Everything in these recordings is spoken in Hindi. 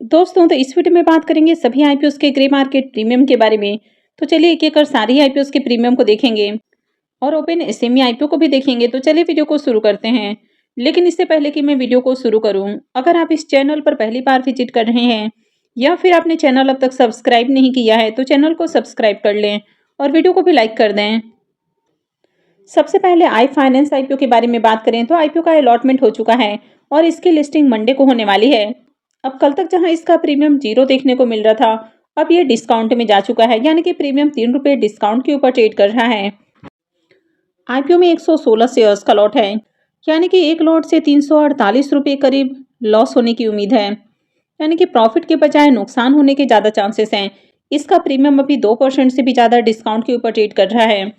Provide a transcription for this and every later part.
दोस्तों, तो इस वीडियो में बात करेंगे सभी आईपीओस के ग्रे मार्केट प्रीमियम के बारे में। तो चलिए एक एक कर सारी आईपीओस के प्रीमियम को देखेंगे और ओपन एसएमई आईपीओ को भी देखेंगे। तो चलिए वीडियो को शुरू करते हैं। लेकिन इससे पहले कि मैं वीडियो को शुरू करूं, अगर आप इस चैनल पर पहली बार विजिट कर रहे हैं या फिर आपने चैनल अब तक सब्सक्राइब नहीं किया है तो चैनल को सब्सक्राइब कर लें और वीडियो को भी लाइक कर दें। सबसे पहले आई फाइनेंस आईपीओ के बारे में बात करें तो आईपीओ का अलॉटमेंट हो चुका है और इसकी लिस्टिंग मंडे को होने वाली है। अब कल तक जहां इसका प्रीमियम 0 देखने को मिल रहा था, अब ये डिस्काउंट में जा चुका है, यानी कि प्रीमियम 3 रुपये डिस्काउंट के ऊपर ट्रेड कर रहा है। आईपीओ में 116 शेयर्स का लॉट है, यानी कि एक लॉट से 348 रुपये करीब लॉस होने की उम्मीद है, यानी कि प्रॉफिट के बजाय नुकसान होने के ज़्यादा चांसेस हैं। इसका प्रीमियम अभी 2% से भी ज़्यादा डिस्काउंट के ऊपर ट्रेड कर रहा है।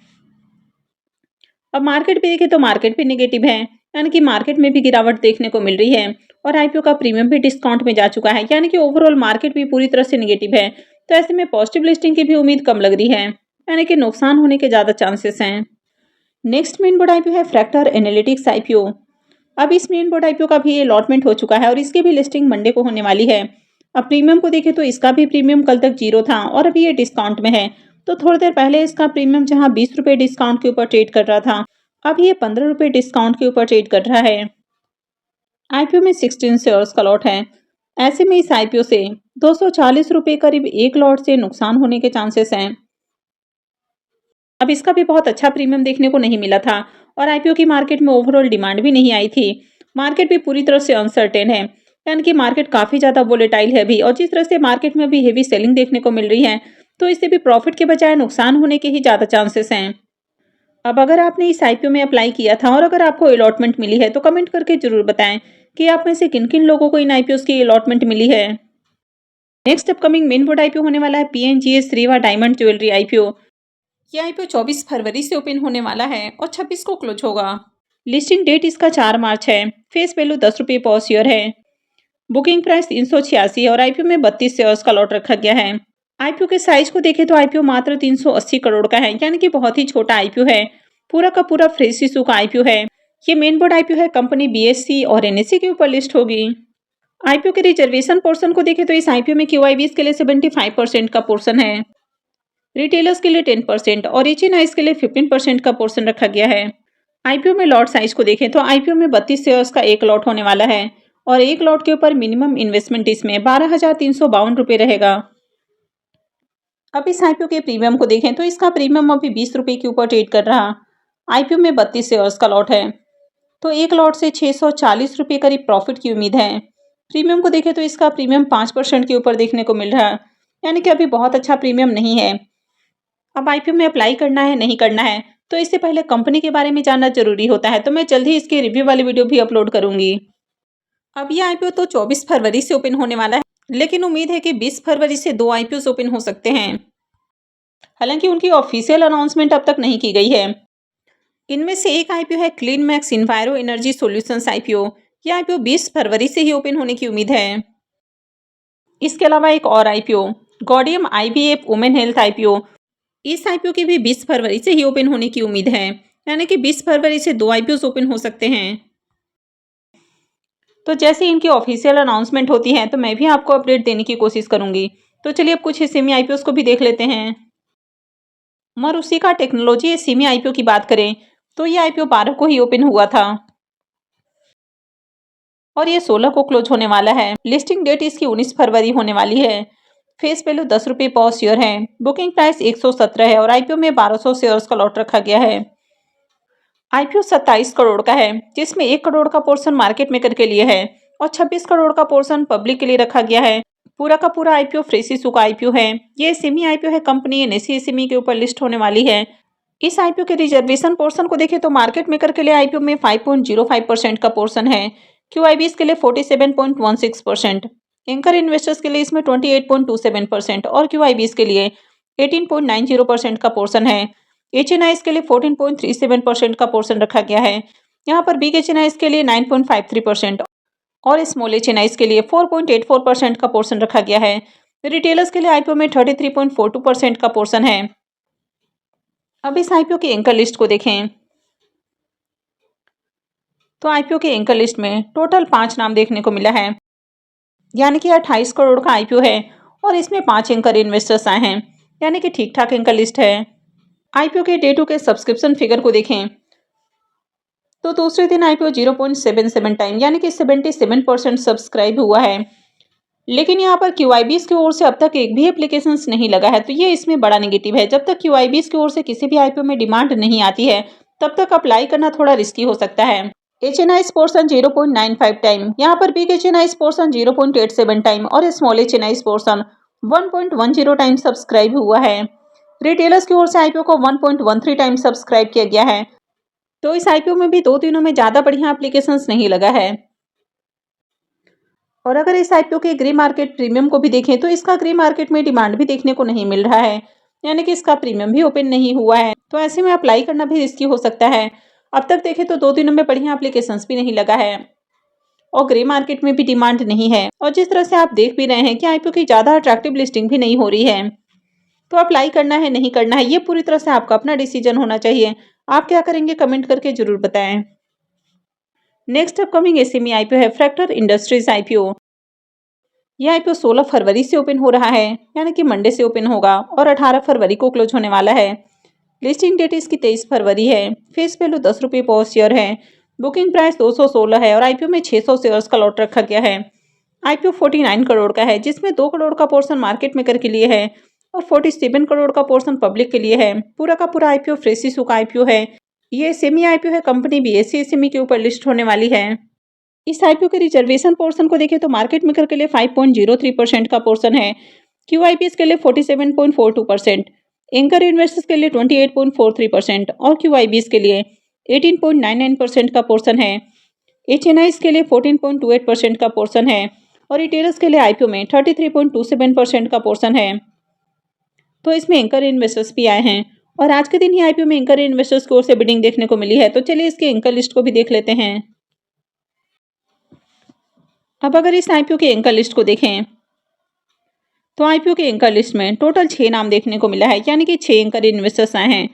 अब मार्केट पे देखें तो मार्केट भी नेगेटिव है, यानी कि मार्केट में भी गिरावट देखने को मिल रही है और आईपीओ का प्रीमियम भी डिस्काउंट में जा चुका है, यानी कि ओवरऑल मार्केट भी पूरी तरह से नेगेटिव है। तो ऐसे में पॉजिटिव लिस्टिंग की भी उम्मीद कम लग रही है, यानी कि नुकसान होने के ज़्यादा चांसेस हैं। नेक्स्ट मेन बोर्ड आईपीओ है फ्रैक्टर एनालिटिक्स आईपीओ। अब इस मेन बोर्ड आईपीओ का भी अलॉटमेंट हो चुका है और इसकी भी लिस्टिंग मंडे को होने वाली है। अब प्रीमियम को देखें तो इसका भी प्रीमियम कल तक 0 था और अभी ये डिस्काउंट में है। तो थोड़ी देर पहले इसका प्रीमियम जहां 20 रुपये डिस्काउंट के ऊपर ट्रेड कर रहा था, अब ये 15 रुपये डिस्काउंट के ऊपर ट्रेड कर रहा है। आईपीओ में 16 शेयर्स का लॉट है। ऐसे में इस आईपीओ से 240 रुपये करीब एक लॉट से नुकसान होने के चांसेस हैं। अब इसका भी बहुत अच्छा प्रीमियम देखने को नहीं मिला था और आईपीओ की मार्केट में ओवरऑल डिमांड भी नहीं आई थी। मार्केट भी पूरी तरह से अनसर्टेन है, यानी कि मार्केट काफ़ी ज़्यादा वोलेटाइल है अभी, और जिस तरह से मार्केट में अभी हेवी सेलिंग देखने को मिल रही है, तो इससे भी प्रॉफिट के बजाय नुकसान होने के ही ज़्यादा चांसेस हैं। अब अगर आपने इस आईपीओ में अप्लाई किया था और अगर आपको अलॉटमेंट मिली है तो कमेंट करके जरूर बताएं कि आप में से किन किन लोगों को इन आईपीओ की अलॉटमेंट मिली है। Next upcoming main board IPO होने वाला है पीएनजीएस रीवा डायमंड ज्वेलरी आईपीओ। ये आईपीओ 24 फरवरी से ओपन होने वाला है और 26 को क्लोज होगा। लिस्टिंग डेट इसका 4 मार्च है। फेस वैल्यू 10 रुपये पर शेयर है। बुकिंग प्राइस 386 है और आईपीओ में 32 शेयर्स का लॉट रखा गया है। आईपीओ के साइज को देखें तो आईपीओ मात्र 380 करोड़ का है, यानी कि बहुत ही छोटा आईपीओ है। पूरा का पूरा फ्रेश इशू का आईपीओ है। ये मेन बोर्ड आईपीओ है, कंपनी बीएससी और एनएससी के ऊपर लिस्ट होगी। आईपीओ के रिजर्वेशन पोर्शन को देखें तो इस आईपीओ में क्यूआईबीएस के लिए 75% का पोर्शन है, रिटेलर्स के लिए 10% और एचएनआईज के लिए 15% का पोर्शन रखा गया है। आईपीओ में लॉट साइज को देखें तो आईपीओ में 32 शेयर्स का एक लॉट होने वाला है और एक लॉट के ऊपर मिनिमम इन्वेस्टमेंट इसमें 12,352 रुपये रहेगा। अब इस आईपीओ के प्रीमियम को देखें तो इसका प्रीमियम अभी 20 रुपये के ऊपर ट्रेड कर रहा। आईपीओ में 32 शेयर्स का लॉट है, तो एक लॉट से 640 रुपये करीब प्रॉफिट की उम्मीद है। प्रीमियम को देखें तो इसका प्रीमियम 5% के ऊपर देखने को मिल रहा है, यानी कि अभी बहुत अच्छा प्रीमियम नहीं है। अब आईपीओ में अप्लाई करना है नहीं करना है, तो इससे पहले कंपनी के बारे में जानना जरूरी होता है। तो मैं जल्द ही इसकी रिव्यू वाली वीडियो भी अपलोड करूंगी। अब ये आईपीओ तो 24 फरवरी से ओपन होने वाला है, लेकिन उम्मीद है कि 20 फरवरी से 2 आईपीओ ओपन हो सकते हैं। हालांकि उनकी ऑफिशियल अनाउंसमेंट अब तक नहीं की गई है। इनमें से एक आईपीओ है clean max इन्वायरो energy solutions IPO. यह आईपीओ 20 फरवरी से ही ओपन होने की उम्मीद है। इसके अलावा एक और IPO Gaudium IVF women health IPO, इस आईपीओ की भी 20 फरवरी से ही ओपन होने की उम्मीद है, यानी कि 20 फरवरी से 2 आईपीओ ओपन हो सकते हैं। तो जैसे इनकी ऑफिशियल अनाउंसमेंट होती है तो मैं भी आपको अपडेट देने की कोशिश करूंगी। तो चलिए अब कुछ सेमी आईपीओ को भी देख लेते हैं। मरुसिका टेक्नोलॉजी सेमी आईपीओ की बात करें तो ये आईपीओ 12 को ही ओपन हुआ था और ये 16 को क्लोज होने वाला है। लिस्टिंग डेट इसकी 19 फरवरी होने वाली है। फेस वैल्यू 10 रुपये पर शेयर है। बुकिंग प्राइस 117 है और आईपीओ में 1200 शेयर्स का लॉट रखा गया है। आईपीओ 27 करोड़ का है, जिसमें 1 करोड़ का पोर्शन मार्केट मेकर के लिए है और 26 करोड़ का पोर्शन पब्लिक के लिए रखा गया है। पूरा का पूरा आईपीओ फ्रेश इशू का आईपीओ है। ये सेमी आईपीओ है, कंपनी एनएससी एसएमई के ऊपर लिस्ट होने वाली है। इस आईपीओ के रिजर्वेशन पोर्शन को देखें तो मार्केट मेकर के लिए आईपीओ में 5.05% का पोर्शन है, क्यूआईबीएस के लिए 47.16%, एंकर इन्वेस्टर्स के लिए इसमें 28.27% और क्यूआईबीएस के लिए 18.90% का पोर्शन है। एचएनआईज के लिए 14.37% का पोर्शन रखा गया है। यहाँ पर बिग एचएनआईज के लिए 9.53% और स्मॉल एचएनआईज के लिए 4.84% का पोर्शन रखा गया है। रिटेलर्स के लिए आईपीओ में 33.42% का पोर्शन है। अब इस आईपीओ की एंकर लिस्ट को देखें तो आईपीओ के एंकर लिस्ट में टोटल 5 नाम देखने को मिला है। यानी कि 28 करोड़ का आईपीओ है और इसमें 5 एंकर इन्वेस्टर्स आए हैं, यानी कि ठीक ठाक एंकर लिस्ट है। आईपीओ के डे टू के सब्सक्रिप्शन फिगर को देखें तो दूसरे दिन आईपीओ 0.77 टाइम यानी कि 77% सब्सक्राइब हुआ है। लेकिन यहाँ पर क्यूआईबीज की ओर से अब तक एक भी एप्लीकेशन नहीं लगा है, तो ये इसमें बड़ा नेगेटिव है। जब तक क्यूआईबीज की ओर से किसी भी आईपीओ में डिमांड नहीं आती है तब तक अप्लाई करना थोड़ा रिस्की हो सकता है। एचएनआई पोर्शन 0.95 टाइम, यहाँ पर बिग एचएनआई पोर्शन 0.87 टाइम और small HNI portion 1.10 time subscribe हुआ है। रिटेलर्स की ओर से आईपीओ को 1.13 टाइम सब्सक्राइब किया गया है। तो इस आईपीओ में भी 2 दिनों में ज़्यादा बढ़िया एप्लीकेशंस नहीं लगा है। और अगर इस आईपीओ के ग्रे मार्केट प्रीमियम को भी देखें तो इसका ग्रे मार्केट में डिमांड भी देखने को नहीं मिल रहा है, यानी कि इसका प्रीमियम भी ओपन नहीं हुआ है। तो ऐसे में अप्लाई करना भी रिस्की हो सकता है। अब तक देखें तो 2 दिनों में बढ़िया एप्लीकेशंस भी नहीं लगा है और ग्रे मार्केट में भी डिमांड नहीं है। और जिस तरह से आप देख भी रहे हैं कि आईपीओ की ज़्यादा अट्रैक्टिव लिस्टिंग भी नहीं हो रही है, तो अप्लाई करना है नहीं करना है ये पूरी तरह से आपका अपना डिसीजन होना चाहिए। आप क्या करेंगे कमेंट करके जरूर बताएं। नेक्स्ट अपकमिंग एसएमई आईपीओ है फ्रैक्टर इंडस्ट्रीज आईपीओ। यह आईपीओ 16 फरवरी से ओपन हो रहा है, यानी कि मंडे से ओपन होगा और 18 फरवरी को क्लोज होने वाला है। लिस्टिंग डेट इसकी 23 फरवरी है। फेस वैल्यू 10 रुपये पर शेयर है। बुकिंग प्राइस 216 है और आईपीओ में 600 शेयर्स का लॉट रखा गया है। आईपीओ 49 करोड़ का है, जिसमें 2 करोड़ का पोर्शन मार्केट मेकर के लिए है और 47 करोड़ का पोर्शन पब्लिक के लिए है। पूरा का पूरा आईपीओ फ्रेश इशू का आईपीओ है। ये सेमी आईपीओ है, कंपनी बीएसई एसएमई के ऊपर लिस्ट होने वाली है। इस आईपीओ के रिजर्वेशन पोर्शन को देखें तो मार्केट मेकर के लिए 5.03% का पोर्शन है, क्यूआईपीएस के लिए 47.42%, एंकर इन्वेस्टर्स के लिए 28.43% और क्यूआईबीज के लिए 18.99% का पोर्शन है। एचएनआईज के लिए 14.28% का पोर्शन है और रिटेलर्स के लिए आईपीओ में 33.27% का पोर्शन है। तो इसमें एंकर इन्वेस्टर्स भी आए हैं और आज के दिन ही आईपीओ में एंकर इन्वेस्टर्स की ओर से बिडिंग देखने को मिली है। तो चलिए इसके एंकर लिस्ट को भी देख लेते हैं। अब अगर इस आईपीओ के एंकर लिस्ट को देखें तो आईपीओ के एंकर लिस्ट में टोटल 6 नाम देखने को मिला है, यानी कि 6 एंकर इन्वेस्टर्स आए हैं।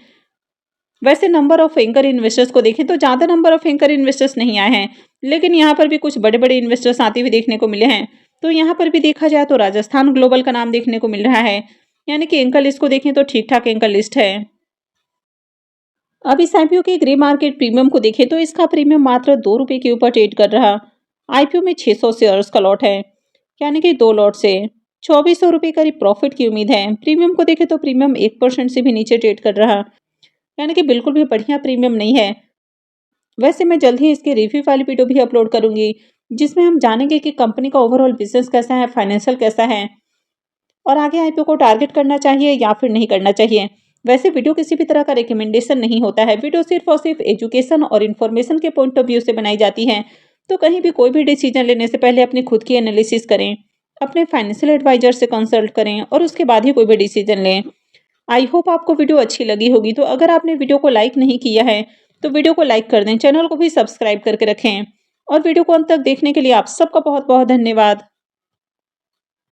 वैसे नंबर ऑफ एंकर इन्वेस्टर्स को देखें तो ज़्यादा नंबर ऑफ एंकर इन्वेस्टर्स नहीं आए हैं, लेकिन यहाँ पर भी कुछ बड़े बड़े इन्वेस्टर्स आते हुए देखने को मिले हैं। तो यहाँ पर भी देखा जाए तो राजस्थान ग्लोबल का नाम देखने को मिल रहा है, यानी कि एंकर लिस्ट को देखें तो ठीक ठाक एंकर लिस्ट है। अब इस आईपीओ के ग्रे मार्केट प्रीमियम को देखें तो इसका प्रीमियम मात्र 2 रुपये के ऊपर ट्रेड कर रहा। आईपीओ में 600 शेयर्स का लॉट है, यानी कि 2 लॉट से 2400 रुपये करीब प्रॉफिट की उम्मीद है। प्रीमियम को देखें तो प्रीमियम 1% से भी नीचे ट्रेड कर रहा, यानी कि बिल्कुल भी बढ़िया प्रीमियम नहीं है। वैसे मैं जल्द ही इसके रिव्यू वाली वीडियो भी अपलोड करूंगी, जिसमें हम जानेंगे कि कंपनी का ओवरऑल बिजनेस कैसा है, फाइनेंशियल कैसा है और आगे आईपीओ को टारगेट करना चाहिए या फिर नहीं करना चाहिए। वैसे वीडियो किसी भी तरह का रिकमेंडेशन नहीं होता है, वीडियो सिर्फ और सिर्फ एजुकेशन और इन्फॉर्मेशन के पॉइंट ऑफ व्यू से बनाई जाती है। तो कहीं भी कोई भी डिसीजन लेने से पहले अपनी खुद की एनालिसिस करें, अपने फाइनेंशियल एडवाइजर से कंसल्ट करें और उसके बाद ही कोई भी डिसीजन लें। आई होप आपको वीडियो अच्छी लगी होगी। तो अगर आपने वीडियो को लाइक नहीं किया है तो वीडियो को लाइक कर दें, चैनल को भी सब्सक्राइब करके रखें और वीडियो को अंत तक देखने के लिए आप सबका बहुत बहुत धन्यवाद।